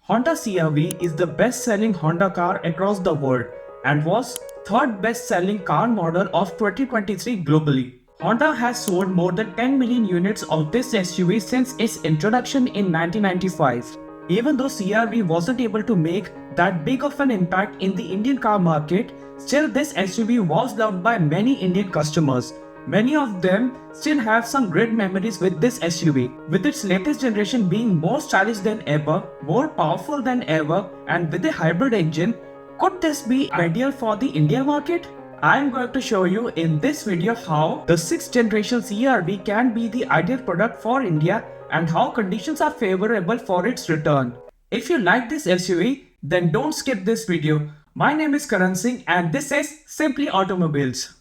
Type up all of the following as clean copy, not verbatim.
Honda CR-V is the best-selling Honda car across the world and was third best-selling car model of 2023 globally. Honda has sold more than 10 million units of this SUV since its introduction in 1995. Even though CR-V wasn't able to make that big of an impact in the Indian car market, still this SUV was loved by many Indian customers. Many of them still have some great memories with this SUV. With its latest generation being more stylish than ever, more powerful than ever, and with a hybrid engine, could this be ideal for the India market? I am going to show you in this video how the 6th generation CR-V can be the ideal product for India and how conditions are favorable for its return. If you like this SUV, then don't skip this video. My name is Karan Singh and this is Simply Automobiles.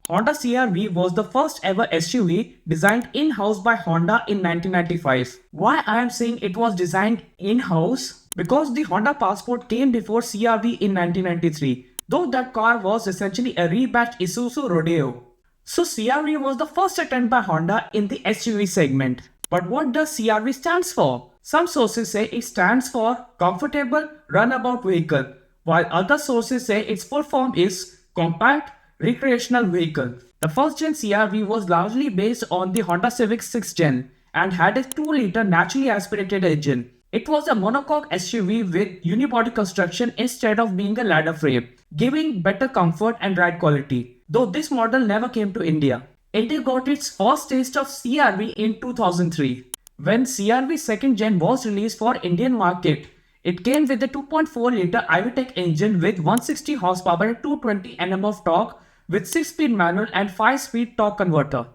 Honda CR-V was the first ever SUV designed in-house by Honda in 1995. Why I am saying it was designed in-house? Because the Honda Passport came before CR-V in 1993, though that car was essentially a rebadged Isuzu Rodeo. So CR-V was the first attempt by Honda in the SUV segment. But what does CR-V stands for? Some sources say it stands for Comfortable Runabout Vehicle, while other sources say its full form is Compact Recreational Vehicle. The first gen CR-V was largely based on the Honda Civic 6th Gen and had a 2-liter naturally aspirated engine. It was a monocoque SUV with unibody construction instead of being a ladder frame, giving better comfort and ride quality, though this model never came to India. India got its first taste of CR-V in 2003. When CR-V 2nd Gen was released for Indian market, it came with a 2.4-liter iVTEC engine with 160 horsepower and 220 Nm of torque with 6-speed manual and 5-speed torque converter.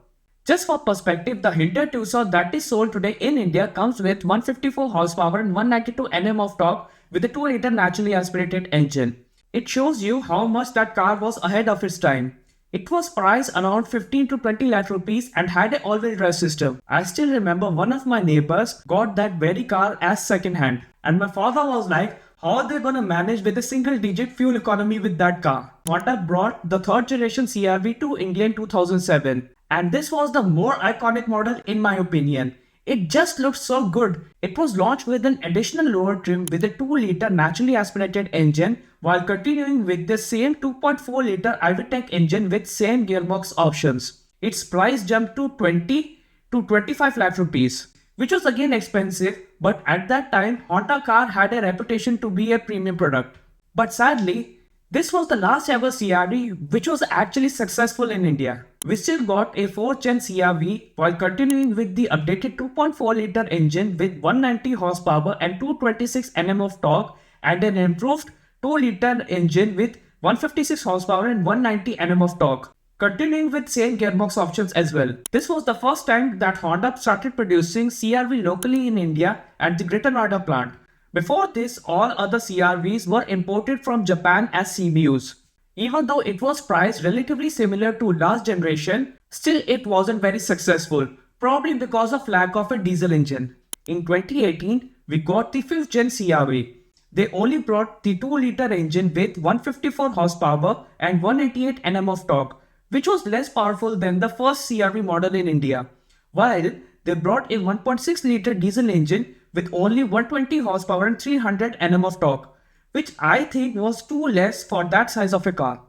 Just for perspective, the Hyundai Tucson that is sold today in India comes with 154 horsepower and 192 Nm of torque with a 2-liter naturally aspirated engine. It shows you how much that car was ahead of its time. It was priced around 15 to 20 lakh rupees and had an all-wheel drive system. I still remember one of my neighbors got that very car as second hand. And my father was like, how are they gonna manage with a single-digit fuel economy with that car? Honda brought the 3rd generation CR-V to India in 2007. And this was the more iconic model in my opinion. It just looked so good. It was launched with an additional lower trim with a 2-liter naturally aspirated engine while continuing with the same 2.4-liter iVTEC engine with same gearbox options. Its price jumped to 20 to 25 lakh rupees, which was again expensive, but at that time Honda car had a reputation to be a premium product. But sadly, this was the last ever CR-V which was actually successful in India. We still got a 4th gen CR-V while continuing with the updated 2.4-liter engine with 190 horsepower and 226 Nm of torque and an improved 2-liter engine with 156 horsepower and 190 Nm of torque, continuing with same gearbox options as well. This was the first time that Honda started producing CR-V locally in India at the Greater Noida plant. Before this, all other CR-Vs were imported from Japan as CBUs. Even though it was priced relatively similar to last generation, still it wasn't very successful, probably because of lack of a diesel engine. In 2018, we got the 5th gen CR-V. They only brought the 2-liter engine with 154 horsepower and 188 Nm of torque, which was less powerful than the first CR-V model in India, while they brought a 1.6-liter diesel engine with only 120 horsepower and 300 Nm of torque, which I think was too less for that size of a car.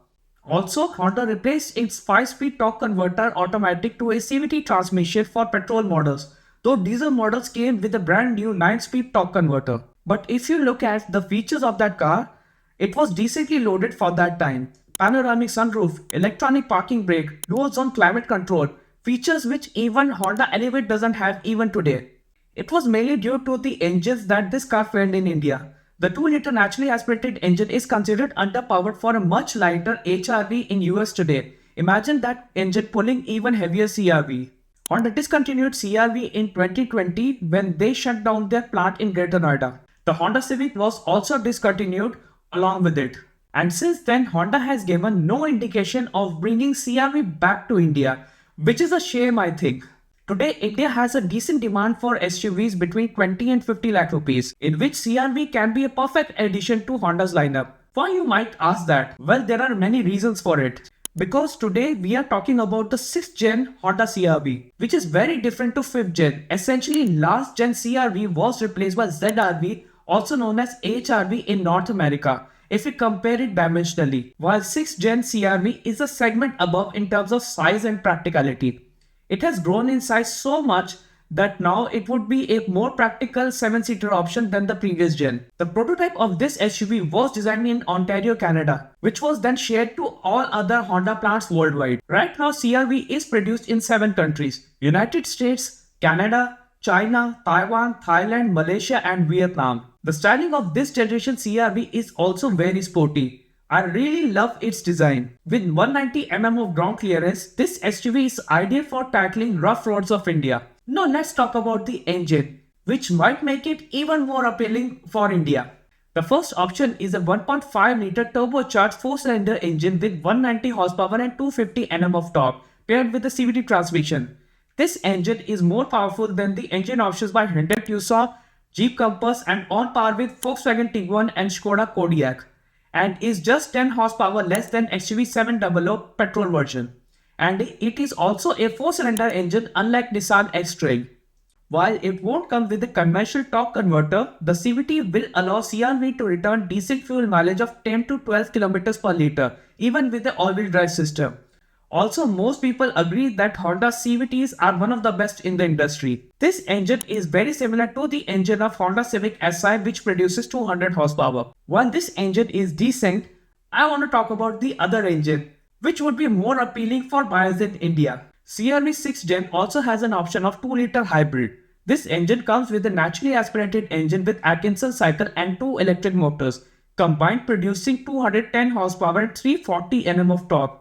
Also, Honda replaced its 5-speed torque converter automatic to a CVT transmission for petrol models, though diesel models came with a brand new 9-speed torque converter. But if you look at the features of that car, it was decently loaded for that time. Panoramic sunroof, electronic parking brake, dual zone climate control, features which even Honda Elevate doesn't have even today. It was mainly due to the engines that this car failed in India. The 2-liter naturally aspirated engine is considered underpowered for a much lighter HR-V in US today. Imagine that engine pulling even heavier CR-V. Honda discontinued CR-V in 2020 when they shut down their plant in Greater Noida. The Honda Civic was also discontinued along with it. And since then, Honda has given no indication of bringing CR-V back to India, which is a shame I think. Today, India has a decent demand for SUVs between 20 and 50 lakh rupees, in which CR-V can be a perfect addition to Honda's lineup. Why you might ask that? Well, there are many reasons for it. Because today we are talking about the 6th gen Honda CR-V, which is very different to 5th gen. Essentially, last gen CR-V was replaced by ZR-V, also known as HR-V in North America, if we compare it dimensionally, while 6th gen CR-V is a segment above in terms of size and practicality. It has grown in size so much that now it would be a more practical 7-seater option than the previous gen. The prototype of this SUV was designed in Ontario, Canada, which was then shared to all other Honda plants worldwide. Right now, CR-V is produced in 7 countries: United States, Canada, China, Taiwan, Thailand, Malaysia, and Vietnam. The styling of this generation CR-V is also very sporty. I really love its design. With 190 mm of ground clearance, this SUV is ideal for tackling rough roads of India. Now let's talk about the engine, which might make it even more appealing for India. The first option is a 1.5-liter turbocharged 4-cylinder engine with 190 horsepower and 250 Nm of torque, paired with a CVT transmission. This engine is more powerful than the engine options by Hyundai Tucson, Jeep Compass, and on par with Volkswagen Tiguan and Skoda Kodiaq, and is just 10 horsepower less than XUV 700 petrol version. And it is also a 4-cylinder engine unlike Nissan X-Trail. While it won't come with a conventional torque converter, the CVT will allow CR-V to return decent fuel mileage of 10 to 12 km per liter, even with the all-wheel drive system. Also, most people agree that Honda CVTs are one of the best in the industry. This engine is very similar to the engine of Honda Civic Si, which produces 200 horsepower. While this engine is decent, I want to talk about the other engine, which would be more appealing for buyers in India. CR-V 6th Gen also has an option of 2-liter hybrid. This engine comes with a naturally aspirated engine with Atkinson cycle and 2 electric motors, combined producing 210 horsepower and 340 Nm of torque.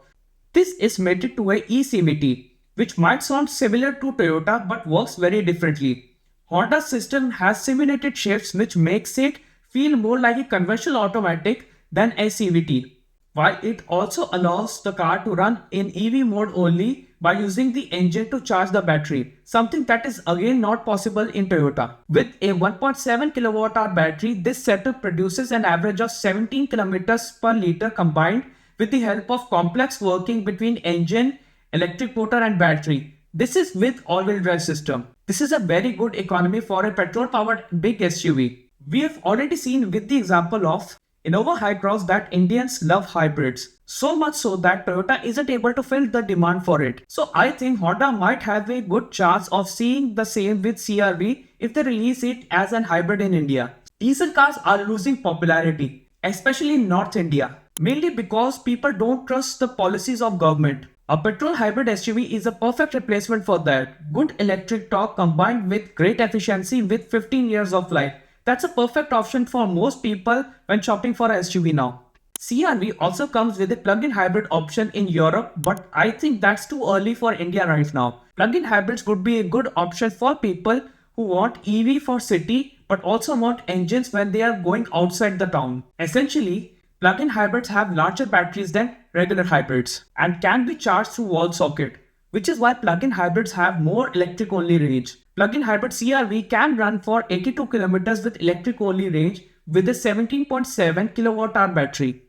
This is mated to a eCVT, which might sound similar to Toyota but works very differently. Honda's system has simulated shifts which makes it feel more like a conventional automatic than a CVT, while it also allows the car to run in EV mode only by using the engine to charge the battery, something that is again not possible in Toyota. With a 1.7 kWh battery, this setup produces an average of 17 km per liter combined with the help of complex working between engine, electric motor and battery. This is with all-wheel drive system. This is a very good economy for a petrol-powered big SUV. We have already seen with the example of Innova Hycross that Indians love hybrids, so much so that Toyota isn't able to fill the demand for it. So I think Honda might have a good chance of seeing the same with CR-V if they release it as an hybrid in India. Diesel cars are losing popularity, especially in North India, mainly because people don't trust the policies of government. A petrol hybrid SUV is a perfect replacement for that. Good electric torque combined with great efficiency with 15 years of life. That's a perfect option for most people when shopping for a SUV now. CR-V also comes with a plug-in hybrid option in Europe, but I think that's too early for India right now. Plug-in hybrids would be a good option for people who want EV for city but also want engines when they are going outside the town. Essentially, plug-in hybrids have larger batteries than regular hybrids and can be charged through wall socket, which is why plug-in hybrids have more electric-only range. Plug-in hybrid CR-V can run for 82 km with electric-only range with a 17.7 kWh battery.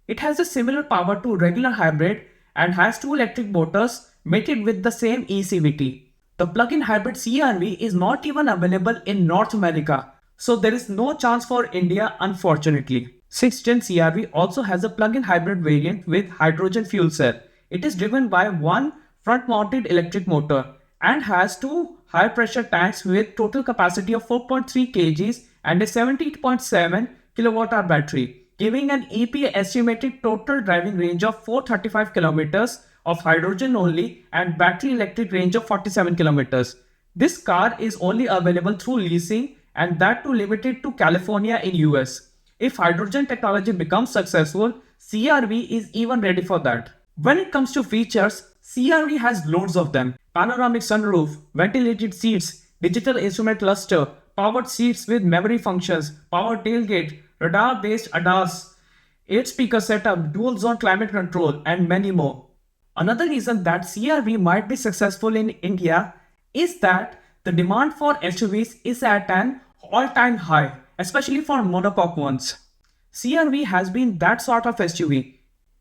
It has a similar power to regular hybrid and has 2 electric motors mated with the same eCVT. The plug-in hybrid CR-V is not even available in North America, so there is no chance for India, unfortunately. 6th Gen CR-V also has a plug-in hybrid variant with hydrogen fuel cell. It is driven by one front-mounted electric motor and has 2 high-pressure tanks with total capacity of 4.3 kg and a 17.7 kWh battery, giving an EP estimated total driving range of 435 km of hydrogen only and battery electric range of 47 km. This car is only available through leasing and that too limited to California in US. If hydrogen technology becomes successful, CR-V is even ready for that. When it comes to features, CR-V has loads of them. Panoramic sunroof, ventilated seats, digital instrument cluster, powered seats with memory functions, power tailgate, radar-based ADAS, 8-speaker setup, dual-zone climate control, and many more. Another reason that CR-V might be successful in India is that the demand for SUVs is at an all-time high, especially for monocoque ones. CR-V has been that sort of SUV.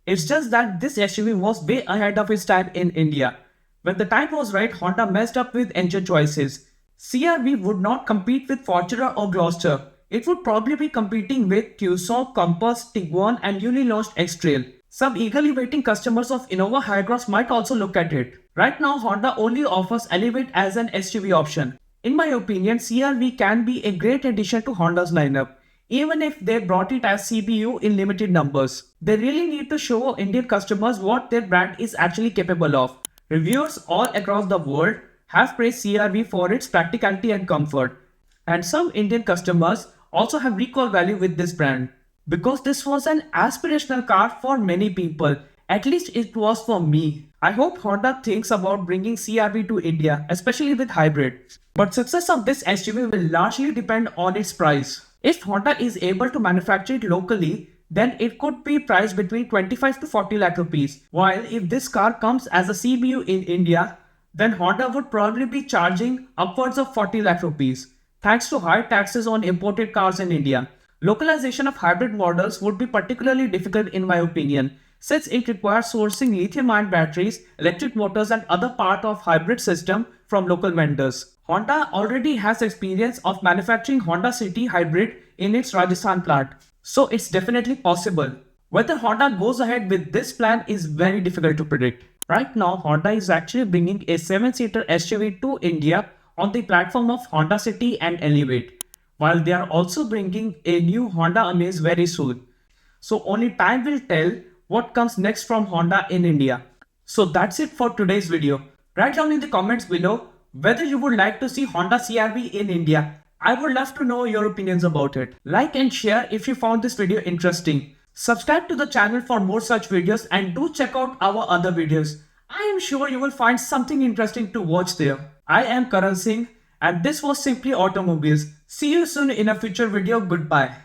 It's just that this SUV was way ahead of its time in India. When the time was right, Honda messed up with engine choices. CR-V would not compete with Fortuner or Gloster. It would probably be competing with Tucson, Compass, Tiguan and newly launched X-Trail. Some eagerly waiting customers of Innova Hycross might also look at it. Right now, Honda only offers Elevate as an SUV option. In my opinion, CR-V can be a great addition to Honda's lineup, even if they brought it as CBU in limited numbers. They really need to show Indian customers what their brand is actually capable of. Reviewers all across the world have praised CR-V for its practicality and comfort, and some Indian customers also have recall value with this brand because this was an aspirational car for many people. At least it was for me. I hope Honda thinks about bringing CR-V to India, especially with hybrid. But success of this SUV will largely depend on its price. If Honda is able to manufacture it locally, then it could be priced between 25 to 40 lakh rupees. While if this car comes as a CBU in India, then Honda would probably be charging upwards of 40 lakh rupees. Thanks to high taxes on imported cars in India, localization of hybrid models would be particularly difficult in my opinion, since it requires sourcing lithium-ion batteries, electric motors and other part of hybrid system from local vendors. Honda already has experience of manufacturing Honda City Hybrid in its Rajasthan plant, so it's definitely possible. Whether Honda goes ahead with this plan is very difficult to predict. Right now, Honda is actually bringing a 7-seater SUV to India on the platform of Honda City and Elevate, while they are also bringing a new Honda Amaze very soon. So only time will tell what comes next from Honda in India. So that's it for today's video. Write down in the comments below whether you would like to see Honda CR-V in India. I would love to know your opinions about it. Like and share if you found this video interesting. Subscribe to the channel for more such videos and do check out our other videos. I am sure you will find something interesting to watch there. I am Karan Singh and this was Simply Automobiles. See you soon in a future video. Goodbye.